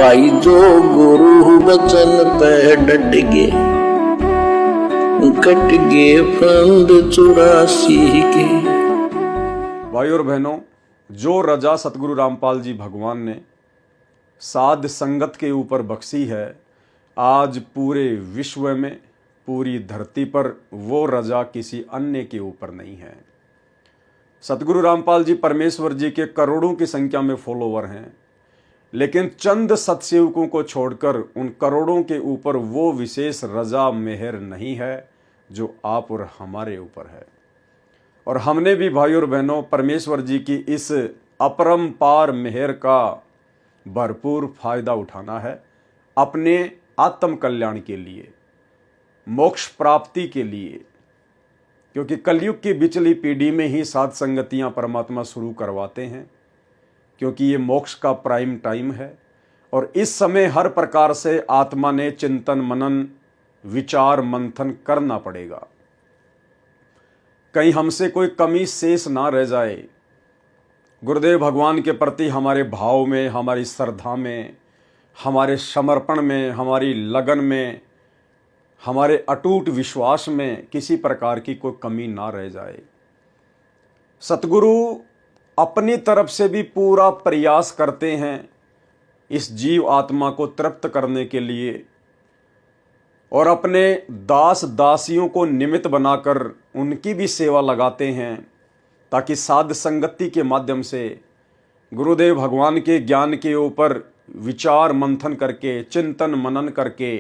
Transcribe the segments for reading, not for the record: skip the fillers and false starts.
भाई जो गुरु बचन पे डट गे, कट गे फंद 84 के। भाई और बहनों, जो रजा सतगुरु रामपाल जी भगवान ने साध संगत के ऊपर बख्शी है, आज पूरे विश्व में, पूरी धरती पर वो रजा किसी अन्य के ऊपर नहीं है। सतगुरु रामपाल जी परमेश्वर जी के करोड़ों की संख्या में फॉलोवर हैं, लेकिन चंद सत्सेवकों को छोड़कर उन करोड़ों के ऊपर वो विशेष रजा मेहर नहीं है जो आप और हमारे ऊपर है। और हमने भी भाई और बहनों परमेश्वर जी की इस अपरंपार मेहर का भरपूर फायदा उठाना है अपने आत्म कल्याण के लिए, मोक्ष प्राप्ति के लिए, क्योंकि कलयुग की बिचली पीढ़ी में ही साध संगतियां परमात्मा शुरू करवाते हैं, क्योंकि ये मोक्ष का प्राइम टाइम है। और इस समय हर प्रकार से आत्मा ने चिंतन मनन विचार मंथन करना पड़ेगा, कहीं हमसे कोई कमी शेष ना रह जाए। गुरुदेव भगवान के प्रति हमारे भाव में, हमारी श्रद्धा में, हमारे समर्पण में, हमारी लगन में, हमारे अटूट विश्वास में किसी प्रकार की कोई कमी ना रह जाए। सतगुरु अपनी तरफ से भी पूरा प्रयास करते हैं इस जीव आत्मा को तृप्त करने के लिए, और अपने दास दासियों को निमित्त बनाकर उनकी भी सेवा लगाते हैं, ताकि साध संगति के माध्यम से गुरुदेव भगवान के ज्ञान के ऊपर विचार मंथन करके, चिंतन मनन करके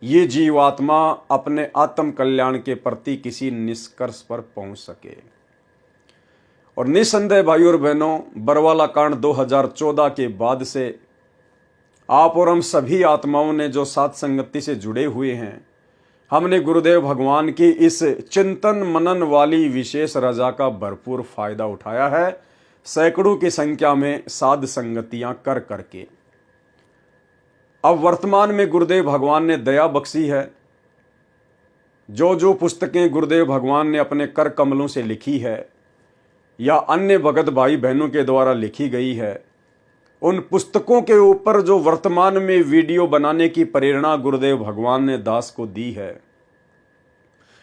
ये जीवात्मा अपने आत्म कल्याण के प्रति किसी निष्कर्ष पर पहुंच सके। और निसंदेह भाई और बहनों, बरवाला कांड 2014 के बाद से आप और हम सभी आत्माओं ने जो साध संगति से जुड़े हुए हैं, हमने गुरुदेव भगवान की इस चिंतन मनन वाली विशेष रजा का भरपूर फायदा उठाया है, सैकड़ों की संख्या में साध संगतियां कर करके। अब वर्तमान में गुरुदेव भगवान ने दया बख्शी है, जो जो पुस्तकें गुरुदेव भगवान ने अपने कर कमलों से लिखी है या अन्य भगत भाई बहनों के द्वारा लिखी गई है, उन पुस्तकों के ऊपर जो वर्तमान में वीडियो बनाने की प्रेरणा गुरुदेव भगवान ने दास को दी है,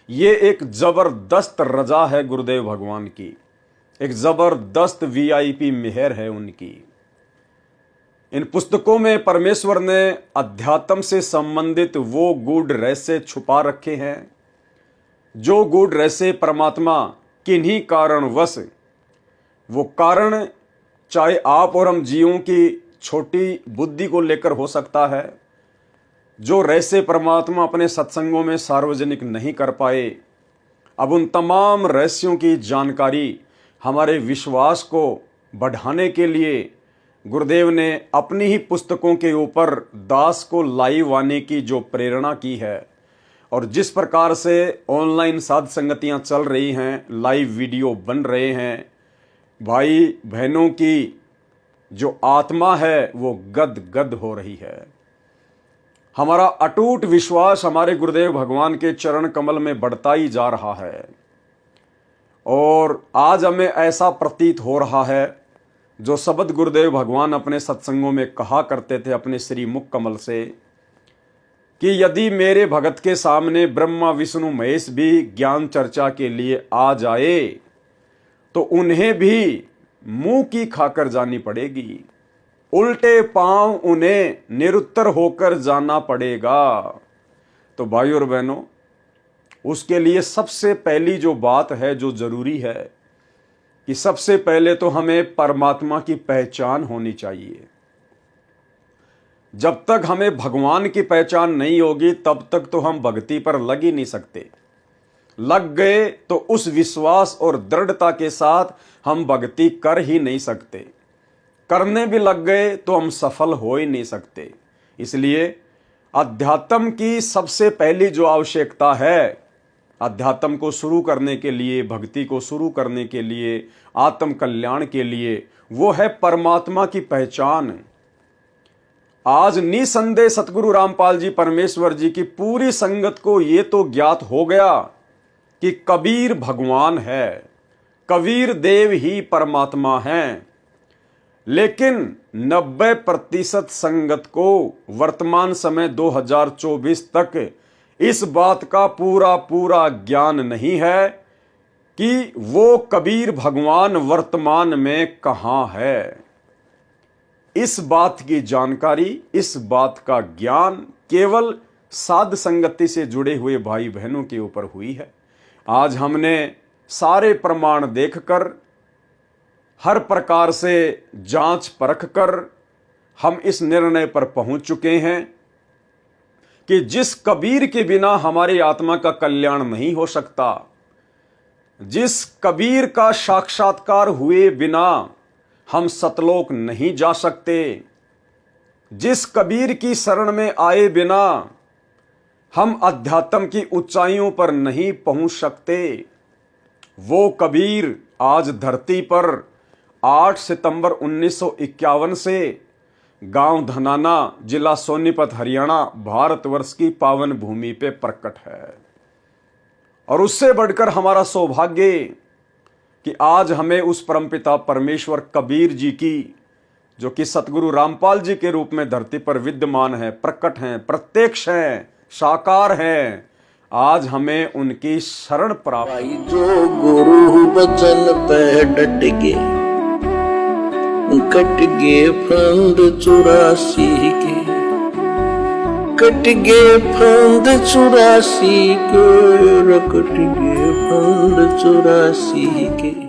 ये एक जबरदस्त रजा है गुरुदेव भगवान की, एक जबरदस्त वीआईपी मेहर है उनकी। इन पुस्तकों में परमेश्वर ने अध्यात्म से संबंधित वो गूढ़ रहस्य छुपा रखे हैं, जो गूढ़ रहस्य परमात्मा किन्हीं कारणवश, वो कारण चाहे आप और हम जीवों की छोटी बुद्धि को लेकर हो सकता है, जो रहस्य परमात्मा अपने सत्संगों में सार्वजनिक नहीं कर पाए, अब उन तमाम रहस्यों की जानकारी हमारे विश्वास को बढ़ाने के लिए गुरुदेव ने अपनी ही पुस्तकों के ऊपर दास को लाइव आने की जो प्रेरणा की है, और जिस प्रकार से ऑनलाइन साध संगतियां चल रही हैं, लाइव वीडियो बन रहे हैं, भाई बहनों की जो आत्मा है वो गद गद हो रही है। हमारा अटूट विश्वास हमारे गुरुदेव भगवान के चरण कमल में बढ़ता ही जा रहा है, और आज हमें ऐसा प्रतीत हो रहा है, जो शब्द गुरुदेव भगवान अपने सत्संगों में कहा करते थे अपने श्री मुख कमल से, कि यदि मेरे भगत के सामने ब्रह्मा विष्णु महेश भी ज्ञान चर्चा के लिए आ जाए तो उन्हें भी मुंह की खाकर जानी पड़ेगी, उल्टे पांव उन्हें निरुत्तर होकर जाना पड़ेगा। तो भाई और बहनों, उसके लिए सबसे पहली जो बात है, जो जरूरी है, कि सबसे पहले तो हमें परमात्मा की पहचान होनी चाहिए। जब तक हमें भगवान की पहचान नहीं होगी, तब तक तो हम भक्ति पर लग ही नहीं सकते। लग गए तो उस विश्वास और दृढ़ता के साथ हम भक्ति कर ही नहीं सकते। करने भी लग गए तो हम सफल हो ही नहीं सकते। इसलिए अध्यात्म की सबसे पहली जो आवश्यकता है, अध्यात्म को शुरू करने के लिए, भक्ति को शुरू करने के लिए, आत्म कल्याण के लिए, वो है परमात्मा की पहचान। आज निसंदेह सतगुरु रामपाल जी परमेश्वर जी की पूरी संगत को ये तो ज्ञात हो गया कि कबीर भगवान है, कबीर देव ही परमात्मा हैं। लेकिन 90% संगत को वर्तमान समय 2024 तक इस बात का पूरा पूरा ज्ञान नहीं है कि वो कबीर भगवान वर्तमान में कहाँ है। इस बात की जानकारी, इस बात का ज्ञान केवल साध संगति से जुड़े हुए भाई बहनों के ऊपर हुई है। आज हमने सारे प्रमाण देखकर, हर प्रकार से जांच परख कर हम इस निर्णय पर पहुंच चुके हैं कि जिस कबीर के बिना हमारी आत्मा का कल्याण नहीं हो सकता, जिस कबीर का साक्षात्कार हुए बिना हम सतलोक नहीं जा सकते, जिस कबीर की शरण में आए बिना हम अध्यात्म की ऊंचाइयों पर नहीं पहुंच सकते, वो कबीर आज धरती पर 8 सितंबर 1951 से गांव धनाना, जिला सोनीपत, हरियाणा, भारतवर्ष की पावन भूमि पे प्रकट है। और उससे बढ़कर हमारा सौभाग्य कि आज हमें उस परमपिता परमेश्वर कबीर जी की, जो कि सतगुरु रामपाल जी के रूप में धरती पर विद्यमान है, प्रकट हैं, प्रत्यक्ष हैं, साकार हैं, आज हमें उनकी शरण प्राप्त। भाई जो गुरु बचन पे डट गए, कट गए फंद 84 के, कट गए फंद 84 के, कट गए फंद 84 के।